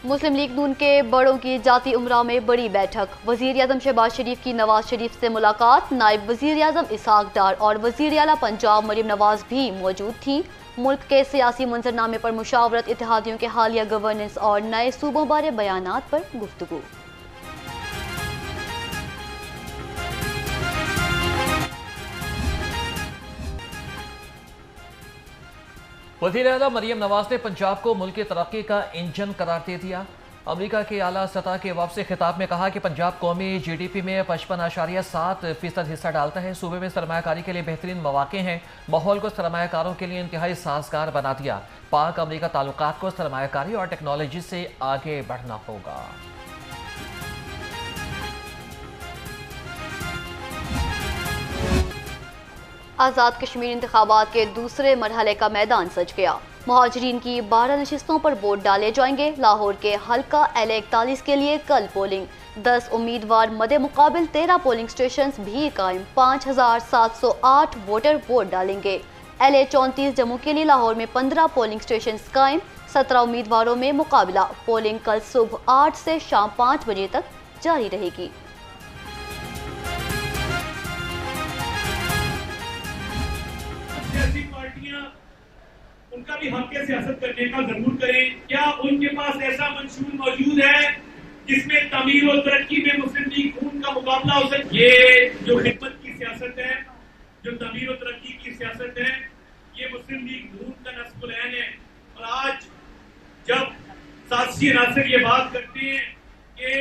मुस्लिम league नून के बड़ों की जाती उमरा में बड़ी बैठक। वजीर आजम शहबाज शरीफ की नवाज शरीफ से मुलाकात। नायब वजीर आजम इसहाक डार और वजीर आला पंजाब मरीम नवाज भी मौजूद थी। मुल्क के सियासी मंजरनामे पर मुशावरत, इत्तेहादियों के हालिया गवर्नेंस और नए सूबों बारे बयानात पर गुफ्तगू। वज़ीर आला मरीम नवाज ने पंजाब को मुल्क की तरक्की का इंजन करार दे दिया। अमरीका के आला सतह के वापसी खिताब में कहा कि पंजाब कौमी GDP में 55.7% हिस्सा डालता है। सूबे में सरमायाकारी के लिए बेहतरीन मौके हैं। माहौल को सरमायाकारों के लिए इंतहाई साजगार बना दिया। पाक अमरीका ताल्लुकात को सरमायाकारी और टेक्नोलॉजी से आगे बढ़ना होगा। आज़ाद कश्मीर इंतखाबात के दूसरे मरहले का मैदान सज गया। मुहाजिरीन की 12 नशिस्तों पर वोट डाले जाएंगे। लाहौर के हल्का LA41 के लिए कल पोलिंग। 10 उम्मीदवार मदे मुकाबिल 13 पोलिंग स्टेशन भी कायम। 5708 वोटर वोट डालेंगे। LA34 जम्मू के लिए लाहौर में 15 पोलिंग स्टेशन कायम। 17 उम्मीदवारों में मुकाबला। पोलिंग कल सुबह 8 से शाम 5 बजे तक जारी रहेगी। उनका भी हक है सियासत करने का, जरूर करें। क्या उनके पास ऐसा मंशूर मौजूद है जिसमें तमीर और तरक्की में मुस्लिम लीग नून का मुकाबला हो सके? ये जो खिदमत की सियासत है, जो तमीर और तरक्की की सियासत है, ये मुस्लिम लीग नून का नस्ल-ए-ऐन है। और आज जब सासी नासिर ये बात करते हैं कि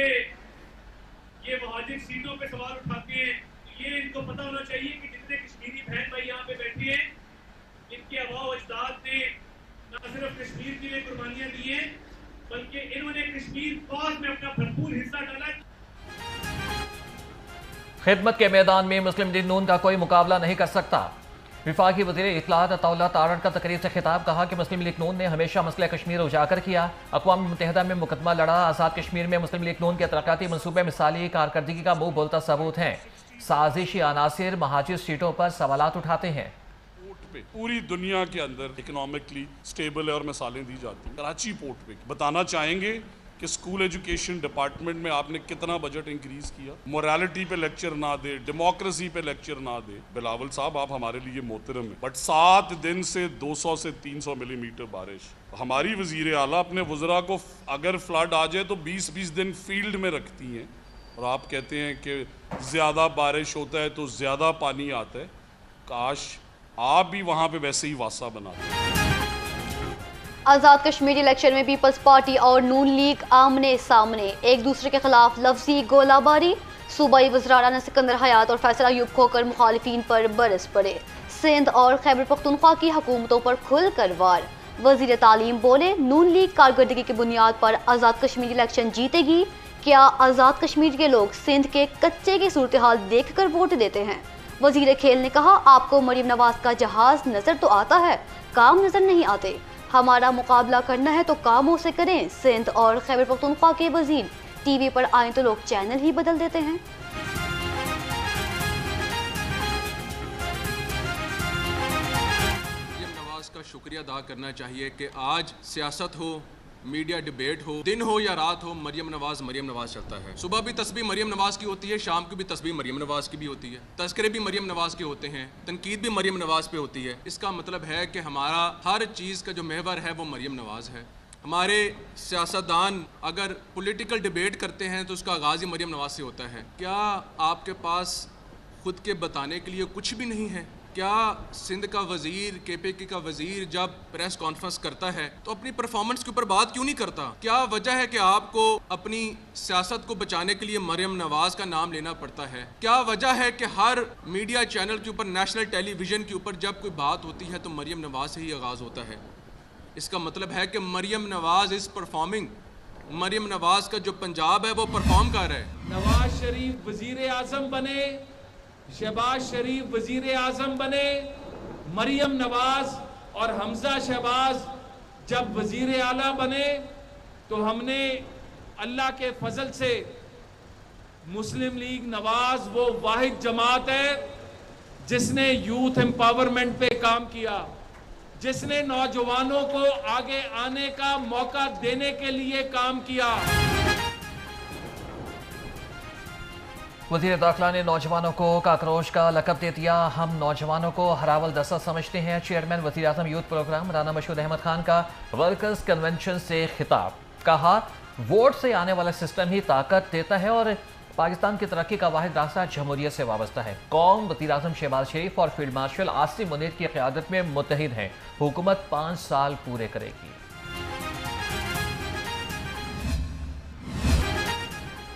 ये मुहाजिर सीटों पे सवाल उठाते हैं, ये इनको पता होना चाहिए कि जितने कश्मीरी बहन भाई यहाँ पे बैठे हैं, इनके आबाओ अजदाद ने न सिर्फ कश्मीर के लिए कुर्बानियां दी हैं, बल्कि इन्होंने कश्मीर कौज में अपना भरपूर हिस्सा डाला। खिदमत के मैदान में मुस्लिम लीग नून का कोई मुकाबला नहीं कर सकता। विफाकी वज़ीर इत्तलात अताउल्लाह तारड़ का तकरीर से खिताब। कहा कि मुस्लिम लीग नून ने हमेशा मसला कश्मीर उजागर किया। अक़वाम मुत्तहिदा में मुकदमा लड़ा। आज़ाद कश्मीर में मुस्लिम लीग नून के तरक्याती मनसूबे मिसाली कारकर्दगी का मुंह बोलता सबूत हैं। साजिशी अनासिर महाजिर सीटों पर सवालात उठाते हैं। पूरी दुनिया के अंदर इकोनॉमिकली स्टेबल है और मिसालें दी जाती हैं। कराची पोर्ट पे बताना चाहेंगे कि स्कूल एजुकेशन डिपार्टमेंट में आपने कितना बजट इंक्रीज किया। मोरालिटी पे लेक्चर ना दे, डेमोक्रेसी पे लेक्चर ना दे। बिलावल साहब आप हमारे लिए मोहतरम है, बट 7 दिन से 200 से 300 मिलीमीटर बारिश। हमारी वजीर आला अपने वज़रा को अगर फ्लड आ जाए तो 20-20 दिन फील्ड में रखती हैं, और आप कहते हैं कि ज़्यादा बारिश होता है तो ज़्यादा पानी आता है। काश आप भी वहां पे वैसे ही वासा बना दें। आज़ाद कश्मीर इलेक्शन में पीपल्स पार्टी और नून लीग आमने सामने, एक दूसरे के खिलाफ लफ्जी गोलाबारी। सूबाई वज़राना सिकंदर हयात और फैसला अयूब खोकर मुखालिफिन पर बरस पड़े। सिंध और खैबर पख्तूनख्वा की हुकूमतों पर खुल कर वार। वज़ीर तालीम बोले, नून लीग कारकर्दगी की बुनियाद पर आज़ाद कश्मीर इलेक्शन जीतेगी। क्या आज़ाद कश्मीर के लोग सिंध के कच्चे की सूरत हाल देख कर वोट देते हैं? वजीर खेल ने कहा, आपको मरीम नवाज का जहाज नजर तो आता है, काम नजर नहीं आते। हमारा मुकाबला करना है तो कामों से करें। सिंध और खैबर पख्तूनख्वा के वजीर टीवी पर आए तो लोग चैनल ही बदल देते हैं। मरीम नवाज का शुक्रिया अदा करना चाहिए कि आज सियासत हो, मीडिया डिबेट हो, दिन हो या रात हो, मरीम नवाज चलता है। सुबह भी तस्बीह मरीम नवाज की होती है, शाम को भी तस्बीह मरीम नवाज की भी होती है, तस्करे भी मरीम नवाज के होते हैं, तनकीद भी मरीम नवाज पे होती है। इसका मतलब है कि हमारा हर चीज़ का जो महवर है वो मरीम नवाज है। हमारे सियासतदान अगर पॉलिटिकल डिबेट करते हैं तो उसका आगाज़ ही मरीम नवाज से होता है। क्या आपके पास खुद के बताने के लिए कुछ भी नहीं है? क्या सिंध का वजीर, KPK का वजीर जब प्रेस कॉन्फ्रेंस करता है तो अपनी परफॉर्मेंस के ऊपर बात क्यों नहीं करता? क्या वजह है कि आपको अपनी सियासत को बचाने के लिए मरीम नवाज का नाम लेना पड़ता है? क्या वजह है कि हर मीडिया चैनल के ऊपर, नेशनल टेलीविजन के ऊपर जब कोई बात होती है तो मरीम नवाज से ही आगाज़ होता है? इसका मतलब है कि मरीम नवाज इज़ परफॉर्मिंग। मरीम नवाज का जो पंजाब है वो परफॉर्म कर रहा है। नवाज शरीफ वजीर आजम बने, शहबाज शरीफ वजीर आजम बने, मरीम नवाज और हमजा शहबाज जब वजीर आला बने तो हमने अल्लाह के फजल से मुस्लिम लीग नवाज वो वाहिद जमात है जिसने यूथ एम्पावरमेंट पे काम किया, जिसने नौजवानों को आगे आने का मौका देने के लिए काम किया। वज़ीर दाखिला ने नौजवानों को काकरोच का लक़ब दे दिया। हम नौजवानों को हरावल दस्ता समझते हैं। चेयरमैन वज़ीर आज़म यूथ प्रोग्राम राना मशहूद अहमद खान का वर्कर्स कन्वेंशन से खिताब। कहा, वोट से आने वाला सिस्टम ही ताकत देता है और पाकिस्तान की तरक्की का वाहिद रास्ता जमहूरियत से वाबस्ता है। कौम वज़ीर आज़म शहबाज शरीफ और फील्ड मार्शल आसिम मुनीर की क़यादत में मुत्तहिद है। हुकूमत 5 साल पूरे करेगी।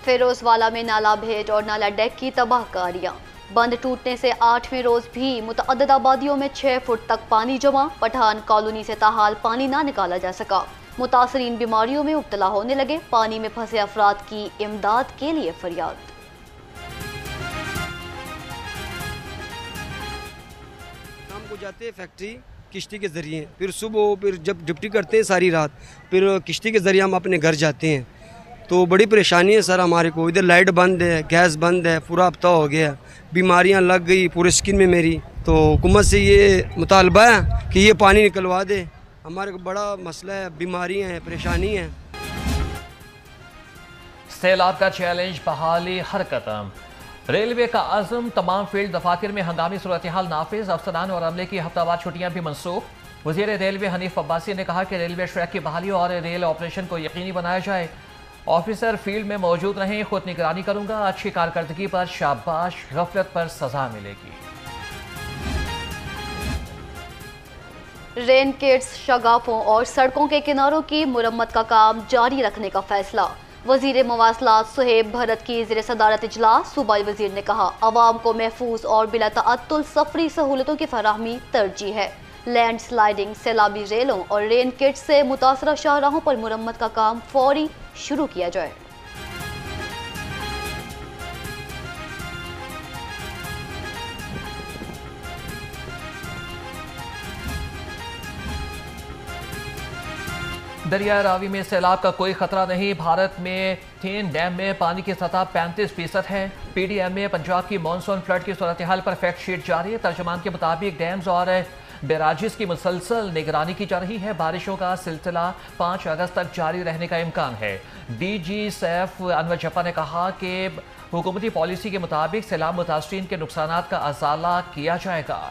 फिरोजवाला में नाला भेट और नाला डेक की तबाहकारियां। बंद टूटने से 8वें रोज भी मुतअद्दिद आबादियों में 6 फुट तक पानी जमा। पठान कॉलोनी से ताहाल पानी ना निकाला जा सका। मुतासरीन बीमारियों में मुब्तला होने लगे। पानी में फंसे अफराद की इमदाद के लिए फरियाद। शाम को जाते हैं फैक्ट्री किश्ती के ज़रिए, फिर सुबह फिर जब ड्यूटी करते हैं सारी रात, फिर किश्ती के ज़रिए हम अपने घर जाते हैं। तो बड़ी परेशानी है सर हमारे को। इधर लाइट बंद है, गैस बंद है, पूरा हफ्ता हो गया, बीमारियां लग गई पूरे स्किन में मेरी। तो हुकूमत से ये मुतालबा है कि ये पानी निकलवा दे। हमारे को बड़ा मसला है, बीमारियां हैं, परेशानी है। सैलाब का चैलेंज, बहाली हर कदम। रेलवे का आज़म, तमाम फील्ड दफातर में हंगामी सूरत हाल नाफिज। अफसरान और अमले की हफ्तावार छुट्टियां भी मनसूख। वज़ीर रेलवे हनीफ अब्बासी ने कहा कि रेलवे ट्रैक की बहाली और रेल ऑपरेशन को यकीनी बनाया जाए। ऑफिसर फील्ड में मौजूद रहें, खुद निगरानी करूंगा। अच्छी कारकर्दगी पर शाबाश, गफलत पर सजा मिलेगी। रेन किट्स, शगाफों और सड़कों के किनारों की मुरम्मत का काम जारी रखने का फैसला। वजीर मवासलात सुहेब भरत की ज़ेर सदारत इजलास। सूबाई वजीर ने कहा, अवाम को महफूज और बिला तअत्तुल सफरी सहूलतों की फराहमी तरजीह है। लैंड स्लाइडिंग, सैलाबी रेलों और रेन किट से मुतासरा शाहराहों पर मुरम्मत का काम फौरी शुरू किया जाए। दरिया रावी में सैलाब का कोई खतरा नहीं। भारत में 3 डैम में पानी की सतह 35% है। PDM में पंजाब की मानसून फ्लड की सूरत हाल पर फैक्ट शीट जारी है। तर्जमान के मुताबिक डैम्स और बैराजेस की मुसलसल निगरानी की जा रही है। बारिशों का सिलसिला 5 अगस्त तक जारी रहने का इम्कान है। DG सैफ अनवर जप्पा ने कहा कि हुकूमती पॉलिसी के मुताबिक सैलाब मुतासरीन के नुकसानात का अजाला किया जाएगा।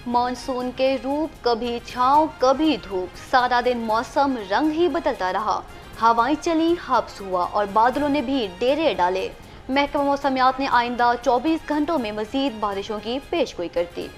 मानसून के रूप, कभी छांव कभी धूप, सारा दिन मौसम रंग ही बदलता रहा। हवाएं चली, हब्स हुआ और बादलों ने भी डेरे डाले। महकमा मौसमियात ने आइंदा 24 घंटों में मजीद बारिशों की पेशगोई कर दी।